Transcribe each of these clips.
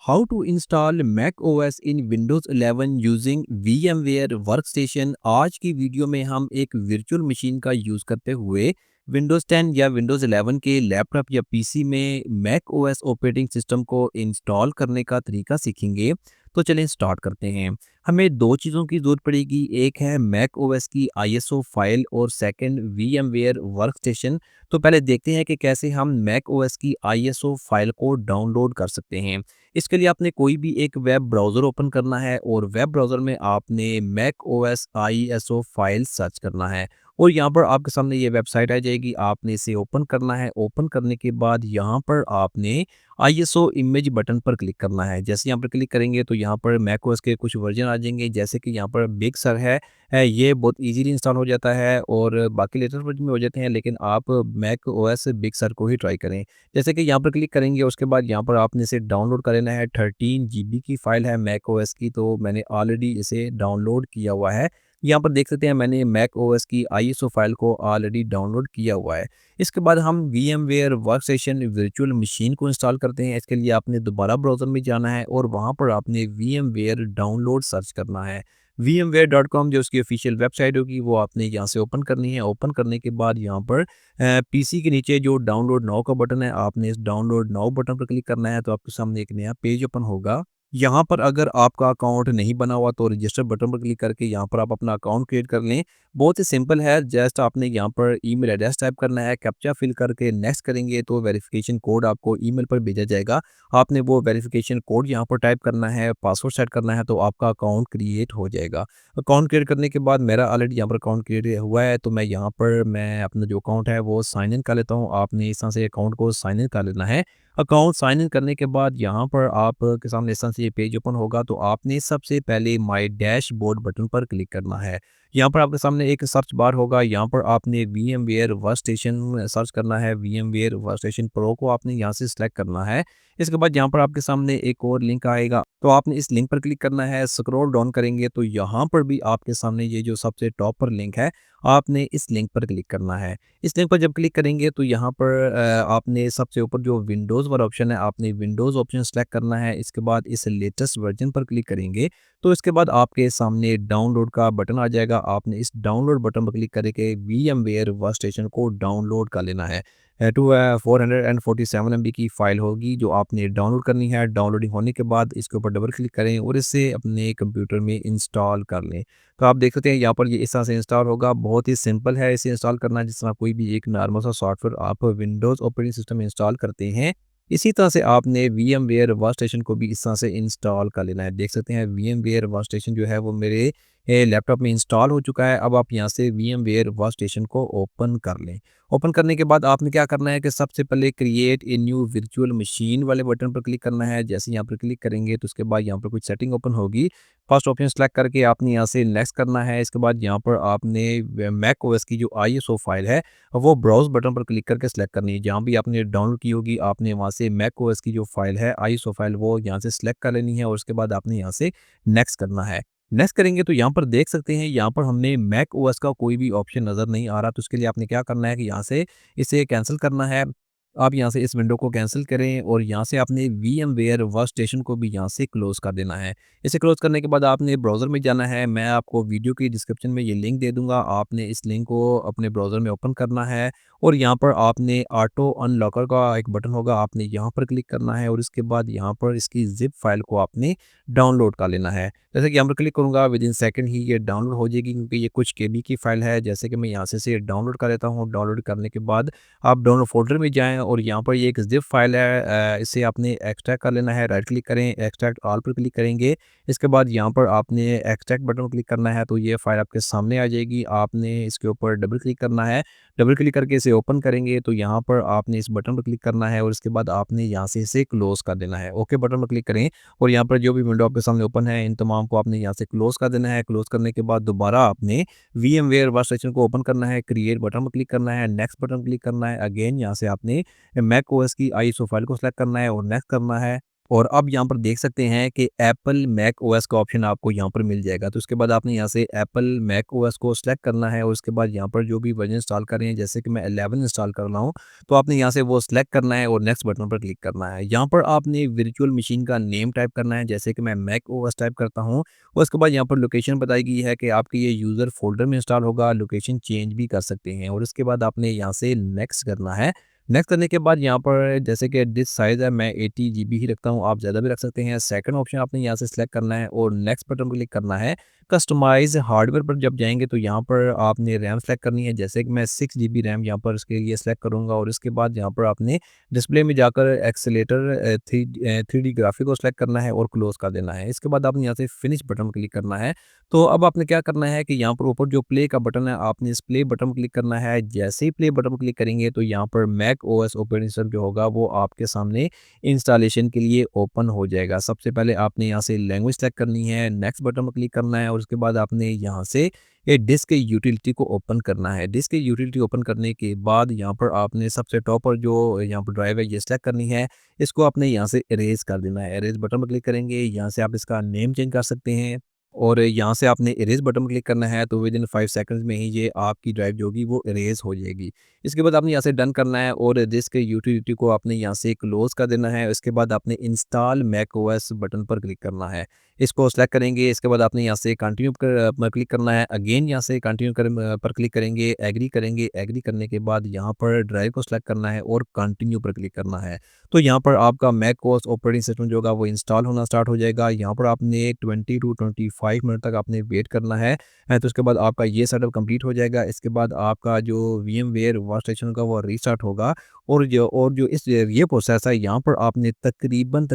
How to install Mac OS in Windows 11 using VMware workstation. आज की video में हम एक वर्चुअल मशीन का यूज़ करते हुए विंडोज 10 या विंडोज 11 के लैपटॉप या पीसी में मैक ओएस ऑपरेटिंग सिस्टम को इंस्टॉल करने का तरीका सीखेंगे। तो चलें स्टार्ट करते हैं। हमें दो चीज़ों की ज़रूरत पड़ेगी, एक है मैक ओएस की ISO फाइल और सेकंड VMware वर्कस्टेशन। तो पहले देखते हैं कि कैसे हम मैक ओएस की ISO फाइल को डाउनलोड कर सकते हैं। इसके लिए आपने कोई भी एक वेब ब्राउज़र ओपन करना है और वेब ब्राउज़र में आपने Mac OS ISO file search करना है और यहाँ पर आपके सामने ये वेबसाइट आ जाएगी। आपने इसे ओपन करना है। ओपन करने के बाद यहाँ पर आपने ISO इमेज बटन पर क्लिक करना है। जैसे यहाँ पर क्लिक करेंगे तो यहाँ पर मैक ओएस के कुछ वर्जन आ जाएंगे, जैसे कि यहाँ पर बिग सर है, ये बहुत इजीली इंस्टॉल हो जाता है और बाकी लेटेस्ट वर्जन में हो जाते हैं, लेकिन आप मैक ओएस बिग सर को ही ट्राई करें। जैसे कि यहाँ पर क्लिक करेंगे, उसके बाद यहाँ पर आपने इसे डाउनलोड कर लेना है। 13 GB की फ़ाइल है मैक ओएस की, तो मैंने ऑलरेडी इसे डाउनलोड किया हुआ है। यहाँ पर देख सकते हैं मैंने मैक ओएस की ISO फाइल को ऑलरेडी डाउनलोड किया हुआ है। इसके बाद हम VMware वर्कस्टेशन वर्चुअल मशीन को इंस्टॉल करते हैं। इसके लिए आपने दोबारा ब्राउज़र में जाना है और वहाँ पर आपने VMware डाउनलोड सर्च करना है। vmware.com जो उसकी ऑफिशियल वेबसाइट होगी वो आपने यहाँ से ओपन करनी है। ओपन करने के बाद यहाँ पर पीसी के नीचे जो डाउनलोड नाउ का बटन है, आपने इस डाउनलोड नाउ बटन पर क्लिक करना है, तो आपके सामने एक नया पेज ओपन होगा। यहाँ पर अगर आपका अकाउंट नहीं बना हुआ तो रजिस्टर बटन पर क्लिक करके यहाँ पर आप अपना अकाउंट क्रिएट कर लें। बहुत ही सिंपल है, जस्ट आपने यहाँ पर ईमेल एड्रेस टाइप करना है, कैप्चा फिल करके नेक्स्ट करेंगे तो वेरिफिकेशन कोड आपको ईमेल पर भेजा जाएगा। आपने वो वेरिफिकेशन कोड यहाँ पर टाइप करना है, पासवर्ड सेट करना है, तो आपका अकाउंट क्रिएट हो जाएगा। अकाउंट क्रिएट करने के बाद मेरा ऑलरेडी यहाँ पर अकाउंट क्रिएट हुआ है, तो मैं यहाँ पर अपना जो अकाउंट है वो साइन इन कर लेता हूँ। आपने इस तरह से अकाउंट को साइन इन कर लेना है। अकाउंट साइन इन करने के बाद यहाँ पर आपके सामने इस तरह से ये पेज ओपन होगा, तो आपने सबसे पहले माय डैशबोर्ड बटन पर क्लिक करना है। यहाँ पर आपके सामने एक सर्च बार होगा, यहाँ पर आपने VMware वर्कस्टेशन सर्च करना है। VMware वर्कस्टेशन प्रो को आपने यहाँ से सिलेक्ट करना है। इसके बाद यहाँ पर आपके सामने एक और लिंक आएगा, तो आपने इस लिंक पर क्लिक करना है। स्क्रॉल डाउन करेंगे तो यहाँ पर भी आपके सामने ये जो सबसे टॉप पर लिंक है, आपने इस लिंक पर क्लिक करना है। इस लिंक पर जब क्लिक करेंगे तो यहाँ पर आपने सबसे ऊपर जो विंडोज़ वाला ऑप्शन है, आपने विंडोज़ ऑप्शन सेलेक्ट करना है। इसके बाद इस लेटेस्ट वर्जन पर क्लिक करेंगे तो इसके बाद आपके सामने डाउनलोड का बटन आ जाएगा। आपने इस डाउनलोड बटन पर क्लिक करके VMware वर्कस्टेशन को डाउनलोड कर लेना है। 447 MB की फ़ाइल होगी जो आपने डाउनलोड करनी है। डाउनलोडिंग होने के बाद इसके ऊपर डबल क्लिक करें और इसे अपने कंप्यूटर में इंस्टॉल कर लें। तो आप देख सकते हैं यहाँ पर ये इस तरह से इंस्टॉल होगा। बहुत ही सिंपल है इसे इंस्टॉल करना, जिस तरह कोई भी एक नॉर्मल सा सॉफ्टवेयर आप विंडोज़ ऑपरेटिंग सिस्टम में इंस्टॉल करते हैं, इसी तरह से आपने VMware वर्कस्टेशन को भी इस तरह से इंस्टॉल कर लेना है। देख सकते हैं VMware वर्कस्टेशन जो है वो मेरे लैपटॉप में इंस्टॉल हो चुका है। अब आप यहाँ से VMware वर्कस्टेशन को ओपन कर लें। ओपन करने के बाद आपने क्या करना है कि सबसे पहले create a new virtual machine वाले बटन पर क्लिक करना है। जैसे यहाँ पर क्लिक करेंगे तो उसके बाद यहाँ पर कुछ सेटिंग ओपन होगी। फर्स्ट ऑप्शन सेलेक्ट करके आपने यहाँ से नेक्स्ट करना है। इसके बाद यहाँ पर आपने मैक ओएस की जो ISO फाइल है वो ब्राउज़ बटन पर क्लिक करके सिलेक्ट करनी है। जहाँ भी आपने डाउनलोड की होगी आपने वहाँ से मैक ओएस की जो फाइल है ISO फाइल वो यहाँ से सिलेक्ट कर लेनी है और उसके बाद आपने यहाँ से नेक्स्ट करना है। नेक्स्ट करेंगे तो यहाँ पर देख सकते हैं यहाँ पर हमने मैक ओएस का कोई भी ऑप्शन नज़र नहीं आ रहा, तो उसके लिए आपने क्या करना है कि यहाँ से इसे कैंसिल करना है। आप यहाँ से इस विंडो को कैंसिल करें और यहाँ से आपने VMware वर्कस्टेशन को भी यहाँ से क्लोज़ कर देना है। इसे क्लोज़ करने के बाद आपने ब्राउज़र में जाना है। मैं आपको वीडियो की डिस्क्रिप्शन में ये लिंक दे दूँगा। आपने इस लिंक को अपने ब्राउज़र में ओपन करना है और यहाँ पर आपने ऑटो अनलॉकर का एक बटन होगा, आपने यहाँ पर क्लिक करना है और इसके बाद यहाँ पर इसकी ज़िप फाइल को आपने डाउनलोड कर लेना है। जैसे कि यहाँ पर क्लिक करूँगा विदिन सेकंड ही ये डाउनलोड हो जाएगी, क्योंकि ये कुछ KB की फ़ाइल है। जैसे कि मैं यहाँ से इसे डाउनलोड कर लेता हूँ। डाउनलोड करने के बाद आप डाउनलोड फ़ोल्डर में जाएँ और यहाँ पर ये एक ज़िप फाइल है, इसे आपने एक्सट्रैक्ट कर लेना है। राइट क्लिक करें, एक्सट्रैक्ट ऑल पर क्लिक करेंगे। इसके बाद यहाँ पर आपने एक्सट्रैक्ट बटन पर क्लिक करना है, तो ये फाइल आपके सामने आ जाएगी। आपने इसके ऊपर डबल क्लिक करना है। डबल क्लिक करके इसे ओपन करेंगे तो यहाँ पर आपने इस बटन पर क्लिक करना है और इसके बाद आपने यहाँ से इसे क्लोज़ कर देना है। ओके बटन पर क्लिक करें और यहाँ पर जो भी विंडो आपके सामने ओपन है इन तमाम को आपने यहाँ से क्लोज़ कर देना है। क्लोज़ करने के बाद दोबारा आपने VMware वर्कस्टेशन को ओपन करना है। क्रिएट बटन पर क्लिक करना है, नेक्स्ट बटन क्लिक करना है। अगेन यहाँ से आपने मैक ओएस की ISO फाइल को सिलेक्ट करना है और नेक्स्ट करना है। और अब यहाँ पर देख सकते हैं कि एप्पल मैक ओएस का ऑप्शन आपको यहाँ पर मिल जाएगा। तो उसके बाद आपने यहाँ से एप्पल मैक ओएस को सिलेक्ट करना है और उसके बाद यहाँ पर जो भी वर्जन इंस्टॉल कर रहे हैं, जैसे कि मैं 11 इंस्टॉल कर रहा हूँ, तो आपने यहाँ से वो सिलेक्ट करना है और नेक्स्ट बटन पर क्लिक करना है। यहाँ पर आपने वर्चुअल मशीन का नेम टाइप करना है, जैसे कि मैं मैक ओएस टाइप करता हूँ और उसके बाद यहाँ पर लोकेशन बताई गई है कि आपके ये यूज़र फ़ोल्डर में इंस्टॉल होगा, लोकेशन चेंज भी कर सकते हैं और उसके बाद आपने यहाँ से नेक्स्ट करना है। नेक्स्ट करने के बाद यहाँ पर जैसे कि डिस्क साइज़ है, मैं 80 जीबी ही रखता हूँ, आप ज़्यादा भी रख सकते हैं। सेकंड ऑप्शन आपने यहाँ से सिलेक्ट करना है और नेक्स्ट बटन पर क्लिक करना है। कस्टमाइज़ हार्डवेयर पर जब जाएँगे तो यहाँ पर आपने रैम सेलेक्ट करनी है, जैसे कि मैं 6 जीबी रैम यहाँ पर इसके लिए सेलेक्ट करूँगा और इसके बाद यहाँ पर आपने डिस्प्ले में जाकर एक्सेलेरेटर 3D ग्राफिक को सेलेक्ट करना है और क्लोज़ कर देना है। इसके बाद आपने यहाँ से फिनिश बटन पर क्लिक करना है। तो अब आपने क्या करना है कि यहाँ पर ऊपर जो प्ले का बटन है, आपने इस प्ले बटन पर क्लिक करना है। जैसे ही प्ले बटन पर क्लिक करेंगे तो यहाँ पर मैक ओएस ऑपरेटिंग सिस्टम जो होगा वो आपके सामने इंस्टॉलेशन के लिए ओपन हो जाएगा। सबसे पहले आपने यहाँ से लैंग्वेज सेलेक्ट करनी है, नेक्स्ट बटन पर क्लिक करना है और उसके बाद आपने यहाँ से ये डिस्क यूटिलिटी को ओपन करना है। डिस्क यूटिलिटी ओपन करने के बाद यहाँ पर आपने सबसे टॉप पर जो यहाँ पर ड्राइव है ये सेलेक्ट करनी है। इसको आपने यहाँ से इरेज़ कर देना है। इरेज़ बटन पर क्लिक करेंगे, यहाँ से आप इसका नेम चेंज कर सकते हैं और यहाँ से आपने इरेज़ बटन पर क्लिक करना है, तो विदिन 5 सेकंड्स में ही ये आपकी ड्राइव जो होगी वो इरेज़ हो जाएगी। इसके बाद आपने यहाँ से डन करना है और डिस्क यूटिलिटी को आपने यहाँ से क्लोज़ कर देना है। उसके बाद आपने इंस्टॉल मैकओएस बटन पर क्लिक करना है। इसको सेलेक्ट करेंगे, इसके बाद आपने यहाँ से कंटिन्यू पर क्लिक करना है। अगेन यहाँ से कंटिन्यू पर क्लिक करेंगे, एग्री करेंगे। एग्री करने के बाद यहाँ पर ड्राइव को सेलेक्ट करना है और कंटिन्यू पर क्लिक करना है। तो यहाँ पर आपका मैकओएस ऑपरेटिंग सिस्टम जो होगा वो इंस्टॉल होना स्टार्ट हो जाएगा। यहाँ पर आपने 20 टू 25 मिनट तक आपने वेट करना है। तो उसके बाद आपका ये सेटअप कंप्लीट हो जाएगा। इसके बाद आपका जो वीएमवेयर वर्कस्टेशन का वो रीस्टार्ट होगा और जो इस ये प्रोसेस है यहाँ पर आपने तकरीबन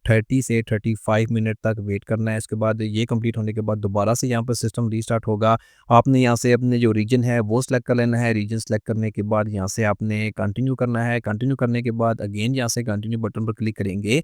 30 से 35 मिनट तक वेट करना है। इसके बाद ये कंप्लीट होने के बाद दोबारा से यहाँ पर सिस्टम रीस्टार्ट होगा। आपने यहाँ से अपने जो रीजन है वो सिलेक्ट कर लेना है। रीजन सेलेक्ट करने के बाद यहाँ से आपने कंटिन्यू करना है। कंटिन्यू करने के बाद अगेन यहाँ से कंटिन्यू बटन पर क्लिक करेंगे।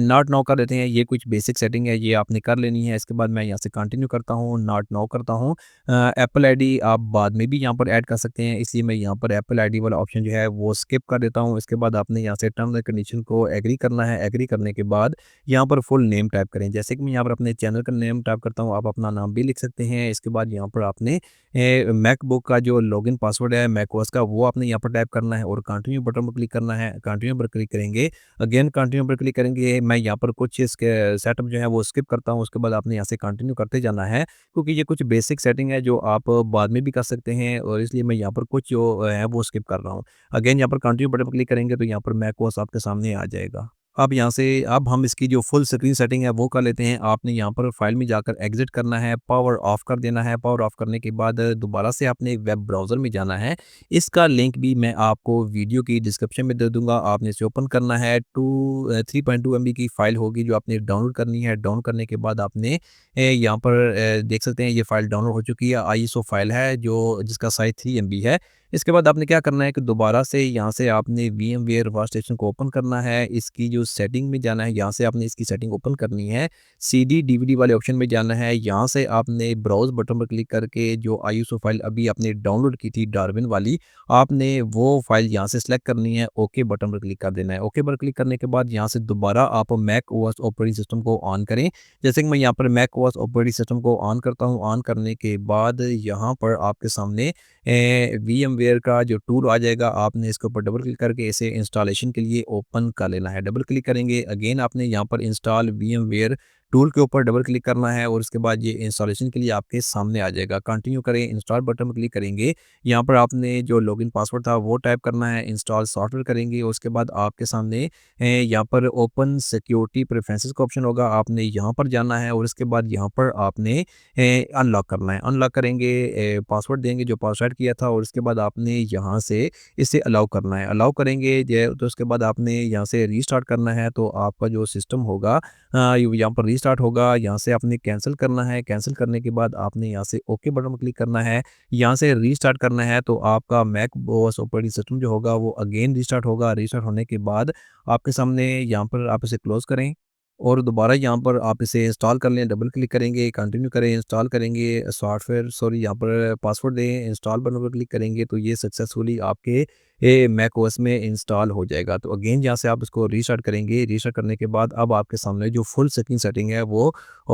नॉट नाउ कर देते हैं, ये कुछ बेसिक सेटिंग है, ये आपने कर लेनी है। इसके बाद मैं यहाँ से कंटिन्यू करता हूँ, नॉट नाउ करता हूँ। एप्पल आईडी आप बाद में भी यहाँ पर ऐड कर सकते हैं, इसलिए मैं यहाँ पर एप्पल आईडी वाला ऑप्शन जो है वो स्किप कर देता हूँ। इसके बाद आपने यहाँ से टर्म्स एंड कंडीशन को एग्री करना है। एग्री करने के बाद यहाँ पर फुल नेम टाइप करें, जैसे कि मैं यहाँ पर अपने चैनल का नेम टाइप करता हूँ, आप अपना नाम भी लिख सकते हैं। इसके बाद यहाँ पर आपने मैकबुक का जो लॉगिन पासवर्ड है मैकओएस का वो आपने यहाँ पर टाइप करना है और कंटिन्यू बटन पर क्लिक करना है। कंटिन्यू पर क्लिक करेंगे, अगेन कंटिन्यू पर क्लिक करेंगे। मैं यहाँ पर कुछ इसके सेटअप जो है वो स्किप करता हूँ, उसके बाद आपने यहाँ से कंटिन्यू करते जाना है, क्योंकि ये कुछ बेसिक सेटिंग है जो आप बाद में भी कर सकते हैं और इसलिए मैं यहाँ पर कुछ जो है वो स्किप कर रहा हूँ। अगेन यहाँ पर कंटिन्यू बटन पर क्लिक करेंगे तो यहाँ पर मैकओएस आपके सामने आ जाएगा। अब यहाँ से अब हम इसकी जो फुल स्क्रीन सेटिंग है वो कर लेते हैं। आपने यहाँ पर फाइल में जाकर एग्जिट करना है, पावर ऑफ कर देना है। पावर ऑफ करने के बाद दोबारा से आपने एक वेब ब्राउज़र में जाना है। इसका लिंक भी मैं आपको वीडियो की डिस्क्रिप्शन में दे दूँगा। आपने इसे ओपन करना है। 3.2 एमबी की फ़ाइल होगी जो आपने डाउनलोड करनी है। डाउन करने के बाद आपने यहाँ पर देख सकते हैं ये फ़ाइल डाउनलोड हो चुकी है। आईएसओ फ़ाइल है जो जिसका साइज़ 3 एमबी है। इसके बाद आपने क्या करना है कि दोबारा से यहाँ से आपने वीएमवेयर वर्कस्टेशन को ओपन करना है। इसकी जो सेटिंग में जाना है, यहाँ से आपने इसकी सेटिंग ओपन करनी है। सीडी डीवीडी वाले ऑप्शन में जाना है। यहाँ से आपने ब्राउज़ बटन पर क्लिक करके जो आईएसओ फाइल अभी आपने डाउनलोड की थी डार्विन वाली, आपने वो फाइल यहाँ से सिलेक्ट करनी है। ओके बटन पर क्लिक कर देना है। ओके पर क्लिक करने के बाद यहाँ से दोबारा आप मैक ओएस ऑपरेटिंग सिस्टम को ऑन करें। जैसे कि मैं यहाँ पर मैक ओएस ऑपरेटिंग सिस्टम को ऑन करता हूँ। ऑन करने के बाद यहाँ पर आपके सामने वीएमवेयर का जो टूल आ जाएगा, आपने इसके ऊपर डबल क्लिक करके इसे इंस्टॉलेशन के लिए ओपन कर लेना है। डबल क्लिक करेंगे, अगेन आपने यहाँ पर इंस्टॉल वीएमवेयर टूल के ऊपर डबल क्लिक करना है और उसके बाद ये इंस्टॉलेशन के लिए आपके सामने आ जाएगा। कंटिन्यू करें, इंस्टॉल बटन पर क्लिक करेंगे। यहाँ पर आपने जो लॉगिन पासवर्ड था वो टाइप करना है। इंस्टॉल सॉफ्टवेयर करेंगे, उसके बाद आपके सामने यहाँ पर ओपन सिक्योरिटी प्रेफरेंसेस का ऑप्शन होगा, आपने यहाँ पर जाना है और उसके बाद यहाँ पर आपने अनलॉक करना है। अनलॉक करेंगे, पासवर्ड देंगे जो पासवर्ड किया था और उसके बाद आपने यहाँ से इसे अलाउ करना है। अलाउ करेंगे तो उसके बाद आपने यहाँ से रीस्टार्ट करना है, तो आपका जो सिस्टम होगा यहाँ पर रीस्टार्ट होगा। यहाँ से आपने कैंसिल करना है। कैंसिल करने के बाद आपने यहाँ से ओके बटन पर क्लिक करना है। यहाँ से रीस्टार्ट करना है, तो आपका मैक ओएस ऑपरेटिंग सिस्टम जो होगा वो अगेन रीस्टार्ट होगा। रीस्टार्ट होने के बाद आपके सामने यहाँ पर आप इसे क्लोज करें और दोबारा यहाँ पर आप इसे इंस्टॉल कर लें। डबल क्लिक करेंगे, कंटिन्यू करें, इंस्टॉल करेंगे सॉफ्टवेयर, सॉरी यहाँ पर पासवर्ड दें, इंस्टॉल बटन पर क्लिक करेंगे तो ये सक्सेसफुली आपके ये मैक ओएस में इंस्टॉल हो जाएगा। तो अगेन यहाँ से आप इसको रीस्टार्ट करेंगे, रीस्टार्ट करने के बाद अब आपके सामने जो फुल स्क्रीन सेटिंग है वो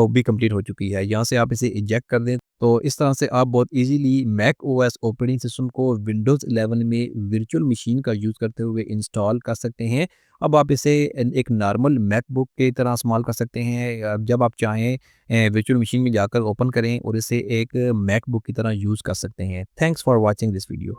भी कंप्लीट हो चुकी है। यहाँ से आप इसे इजेक्ट कर दें, तो इस तरह से आप बहुत easily Mac OS operating system को विंडोज़ 11 में वर्चुअल मशीन का यूज़ करते हुए इंस्टॉल कर सकते हैं। अब आप इसे एक नॉर्मल मैकबुक की तरह इस्तेमाल कर सकते हैं। जब आप चाहें वर्चुअल मशीन में जाकर ओपन करें और इसे एक मैकबुक की तरह यूज़ कर सकते हैं। Thanks for watching this video.